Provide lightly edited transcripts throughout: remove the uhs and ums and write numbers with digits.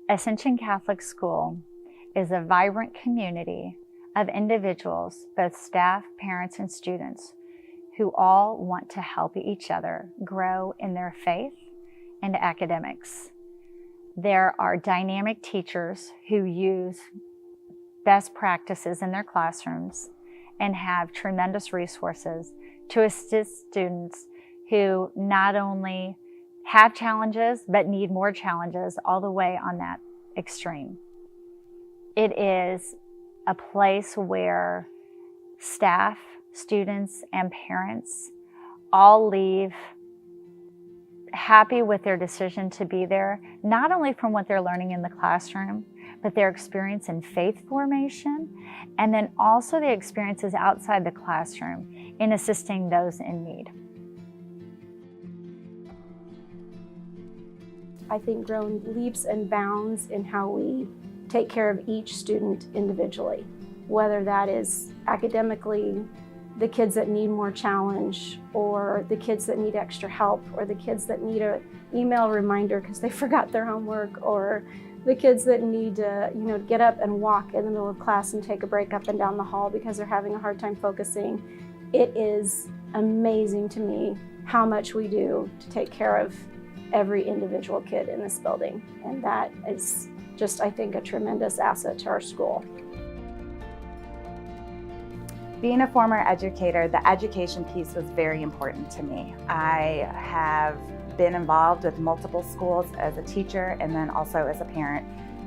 Ascension Catholic School is a vibrant community of individuals, both staff, parents, and students, who all want to help each other grow in their faith and academics. There are dynamic teachers who use best practices in their classrooms and have tremendous resources to assist students who not only have challenges, but need more challenges all the way on that extreme. It is a place where staff, students, and parents all leave happy with their decision to be there, not only from what they're learning in the classroom, but their experience in faith formation, and then also the experiences outside the classroom in assisting those in need. I think grown leaps and bounds in how we take care of each student individually, whether that is academically, the kids that need more challenge, or the kids that need extra help, or the kids that need an email reminder because they forgot their homework, or the kids that need to get up and walk in the middle of class and take a break up and down the hall because they're having a hard time focusing. It is amazing to me how much we do to take care of every individual kid in this building. And that is just, I think, a tremendous asset to our school. Being a former educator, the education piece was very important to me. I have been involved with multiple schools as a teacher and then also as a parent.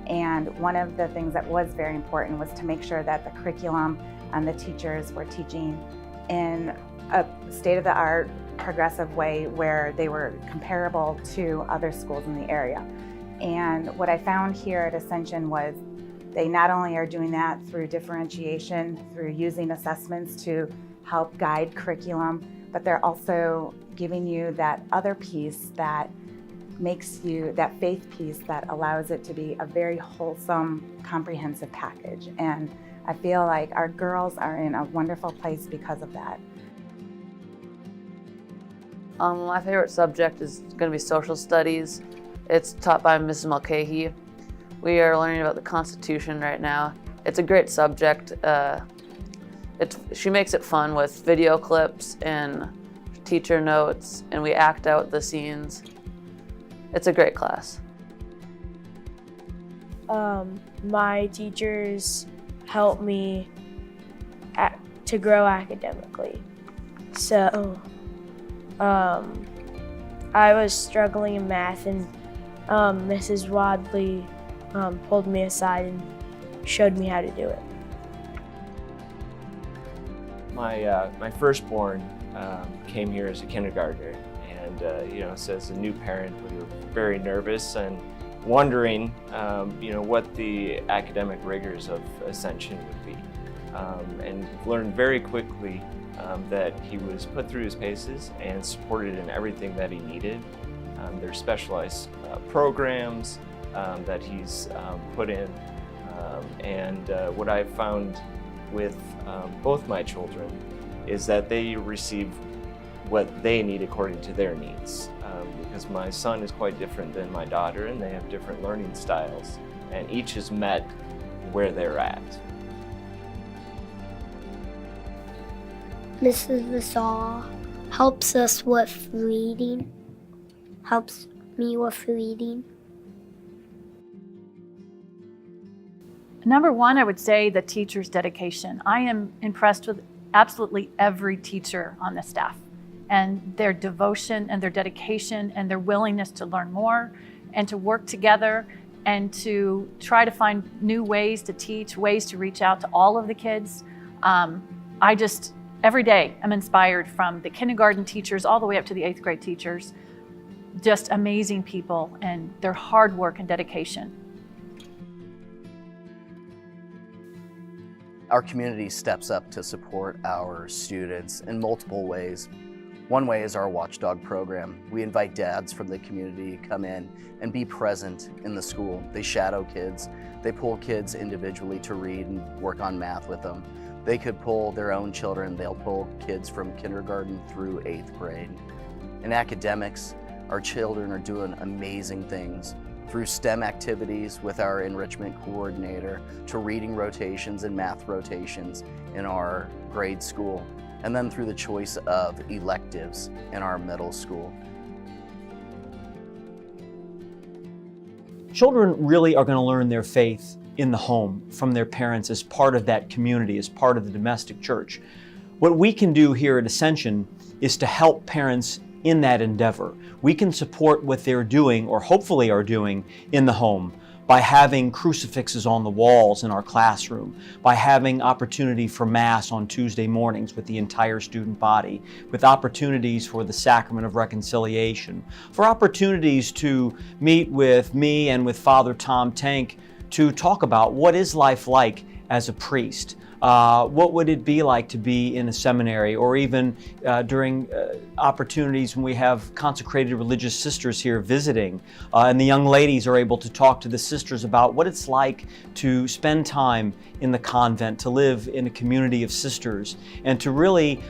And one of the things that was very important was to make sure that the curriculum and the teachers were teaching in a state-of-the-art, progressive way where they were comparable to other schools in the area. And what I found here at Ascension was they not only are doing that through differentiation, through using assessments to help guide curriculum, but they're also giving you that other piece that makes you, that faith piece that allows it to be a very wholesome, comprehensive package. And I feel like our girls are in a wonderful place because of that. My favorite subject is going to be social studies. It's taught by Mrs. Mulcahy. We are learning about the Constitution right now. It's a great subject. She makes it fun with video clips and teacher notes, and we act out the scenes. It's a great class. My teachers help me to grow academically. So I was struggling in math, and Mrs. Wadley pulled me aside and showed me how to do it. My firstborn came here as a kindergartner, and so as a new parent, we were very nervous and wondering, what the academic rigors of Ascension would be, and learned very quickly that he was put through his paces and supported in everything that he needed. There's specialized programs that he's put in, and what I've found with both my children is that they receive what they need according to their needs, because my son is quite different than my daughter, and they have different learning styles, and each is met where they're at. Mrs. Vasal helps us with reading, helps me with reading. Number one, I would say the teacher's dedication. I am impressed with absolutely every teacher on the staff and their devotion and their dedication and their willingness to learn more and to work together and to try to find new ways to teach, ways to reach out to all of the kids. Every day I'm inspired from the kindergarten teachers all the way up to the 8th grade teachers. Just amazing people and their hard work and dedication. Our community steps up to support our students in multiple ways. One way is our Watchdog program. We invite dads from the community to come in and be present in the school. They shadow kids. They pull kids individually to read and work on math with them. They could pull their own children. They'll pull kids from kindergarten through 8th grade. In academics, our children are doing amazing things through STEM activities with our enrichment coordinator, to reading rotations and math rotations in our grade school, and then through the choice of electives in our middle school. Children really are going to learn their faith in the home from their parents as part of that community, as part of the domestic church. What we can do here at Ascension is to help parents in that endeavor. We can support what they're doing, or hopefully are doing, in the home by having crucifixes on the walls in our classroom, by having opportunity for Mass on Tuesday mornings with the entire student body, with opportunities for the Sacrament of Reconciliation, for opportunities to meet with me and with Father Tom Tank to talk about what is life like as a priest. What would it be like to be in a seminary, or even during opportunities when we have consecrated religious sisters here visiting, and the young ladies are able to talk to the sisters about what it's like to spend time in the convent, to live in a community of sisters, and to really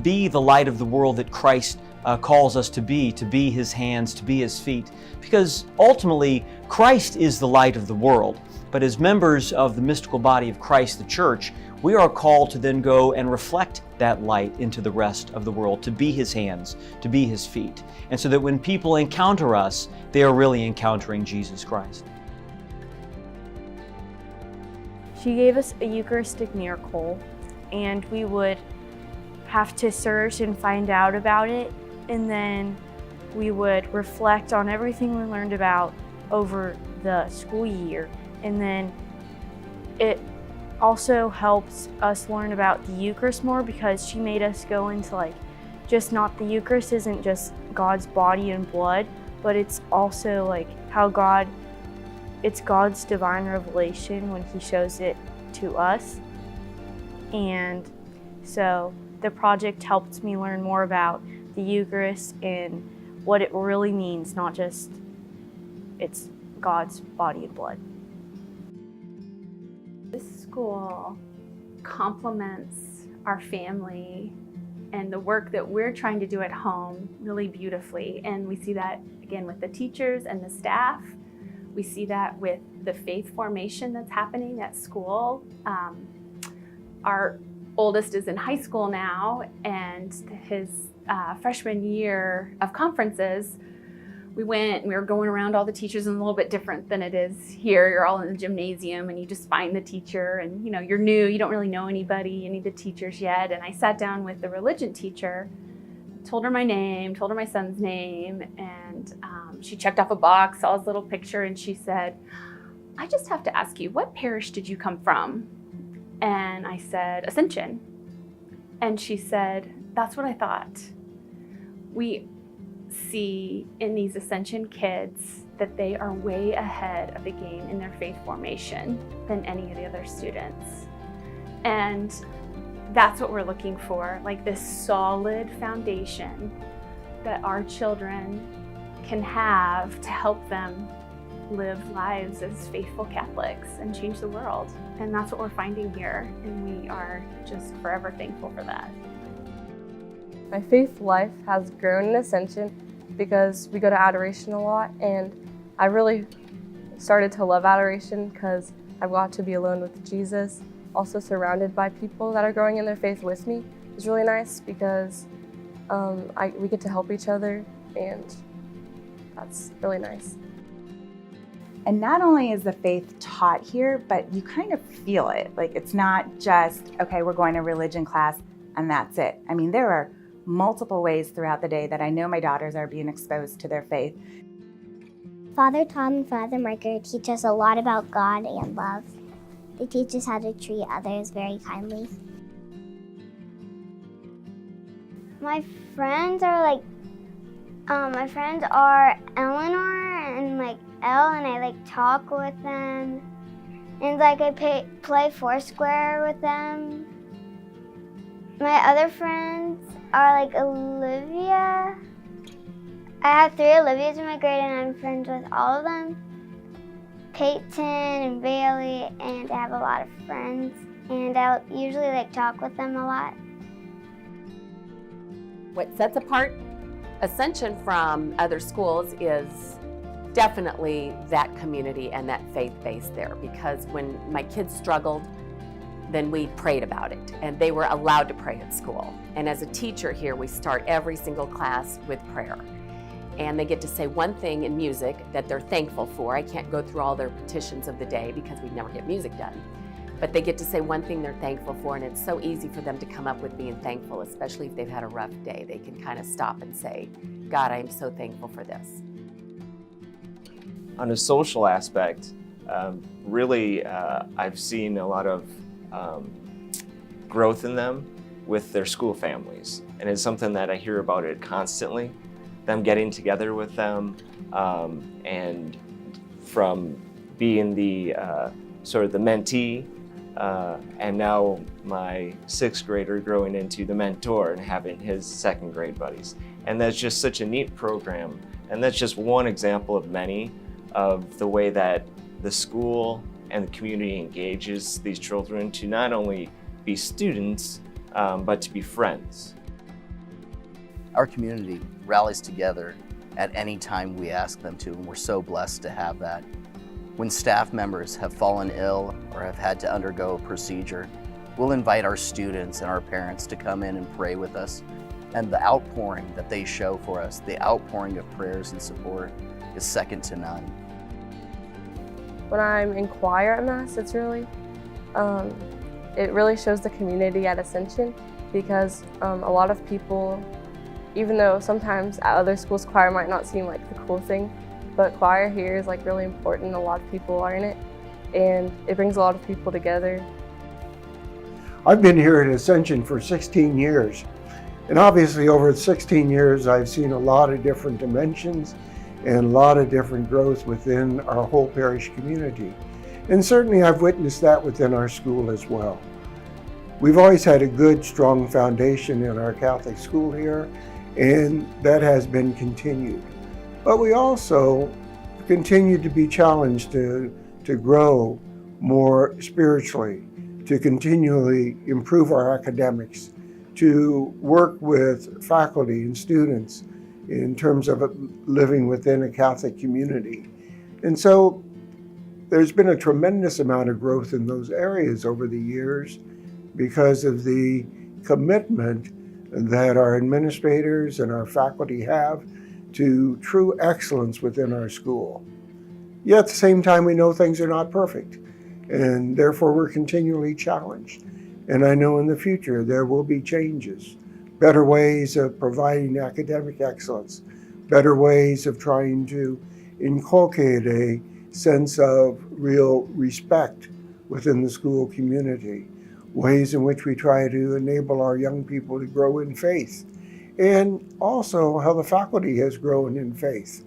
be the light of the world that Christ calls us to be His hands, to be His feet. Because ultimately, Christ is the light of the world. But as members of the mystical body of Christ, the Church, we are called to then go and reflect that light into the rest of the world, to be His hands, to be His feet. And so that when people encounter us, they are really encountering Jesus Christ. She gave us a Eucharistic miracle, and we would have to search and find out about it, and then we would reflect on everything we learned about over the school year. And then it also helps us learn about the Eucharist more, because she made us go into just not the Eucharist isn't just God's body and blood, but it's also how it's God's divine revelation when He shows it to us. And so the project helped me learn more about the Eucharist and what it really means, not just it's God's body and blood. This school complements our family and the work that we're trying to do at home really beautifully. And we see that again with the teachers and the staff. We see that with the faith formation that's happening at school. Our oldest is in high school now, and his freshman year of conferences, we were going around all the teachers, and a little bit different than it is here. You're all in the gymnasium and you just find the teacher, and you're new, you don't really know anybody, any of the teachers yet. And I sat down with the religion teacher, told her my name, told her my son's name, and she checked off a box, saw his little picture, and she said, "I just have to ask you, what parish did you come from?" And I said, "Ascension." And she said, "That's what I thought." We see in these Ascension kids that they are way ahead of the game in their faith formation than any of the other students. And that's what we're looking for, this solid foundation that our children can have to help them live lives as faithful Catholics and change the world. And that's what we're finding here, and we are just forever thankful for that. My faith life has grown in Ascension because we go to adoration a lot, and I really started to love adoration because I've got to be alone with Jesus, also surrounded by people that are growing in their faith with me. It's really nice because we get to help each other, and that's really nice. And not only is the faith taught here, but you kind of feel it. It's not just, okay, we're going to religion class and that's it. I mean, there are multiple ways throughout the day that I know my daughters are being exposed to their faith. Father Tom and Father Margaret teach us a lot about God and love. They teach us how to treat others very kindly. My friends are Eleanor and Elle, and I talk with them, and I play Foursquare with them. My other friends are Olivia. I have 3 Olivias in my grade, and I'm friends with all of them. Peyton and Bailey, and I have a lot of friends, and I usually talk with them a lot. What sets apart Ascension from other schools is definitely that community and that faith base there, because when my kids struggled, then we prayed about it, and they were allowed to pray at school. And as a teacher here, we start every single class with prayer. And they get to say one thing in music that they're thankful for. I can't go through all their petitions of the day because we never get music done. But they get to say one thing they're thankful for, and it's so easy for them to come up with being thankful, especially if they've had a rough day. They can kind of stop and say, God, I am so thankful for this. On a social aspect, really I've seen a lot of growth in them with their school families. And it's something that I hear about it constantly, them getting together with them, and from being the sort of the mentee, and now my 6th grader growing into the mentor and having his 2nd grade buddies. And that's just such a neat program. And that's just one example of many of the way that the school and the community engages these children to not only be students, but to be friends. Our community rallies together at any time we ask them to, and we're so blessed to have that. When staff members have fallen ill or have had to undergo a procedure, we'll invite our students and our parents to come in and pray with us. And the outpouring that they show for us, the outpouring of prayers and support, is second to none. When I'm in choir at Mass, it really shows the community at Ascension, because a lot of people, even though sometimes at other schools choir might not seem like the cool thing, but choir here is like really important. A lot of people are in it, and it brings a lot of people together. I've been here at Ascension for 16 years, and obviously over 16 years I've seen a lot of different dimensions and a lot of different growth within our whole parish community. And certainly I've witnessed that within our school as well. We've always had a good, strong foundation in our Catholic school here, and that has been continued. But we also continue to be challenged to grow more spiritually, to continually improve our academics, to work with faculty and students in terms of living within a Catholic community. And so there's been a tremendous amount of growth in those areas over the years because of the commitment that our administrators and our faculty have to true excellence within our school. Yet at the same time, we know things are not perfect, and therefore we're continually challenged. And I know in the future there will be changes, better ways of providing academic excellence, better ways of trying to inculcate a sense of real respect within the school community, ways in which we try to enable our young people to grow in faith, and also how the faculty has grown in faith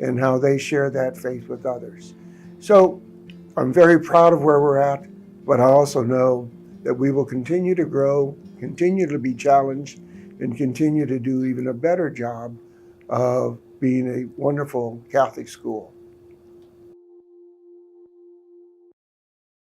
and how they share that faith with others. So I'm very proud of where we're at, but I also know that we will continue to grow, continue to be challenged, and continue to do even a better job of being a wonderful Catholic school.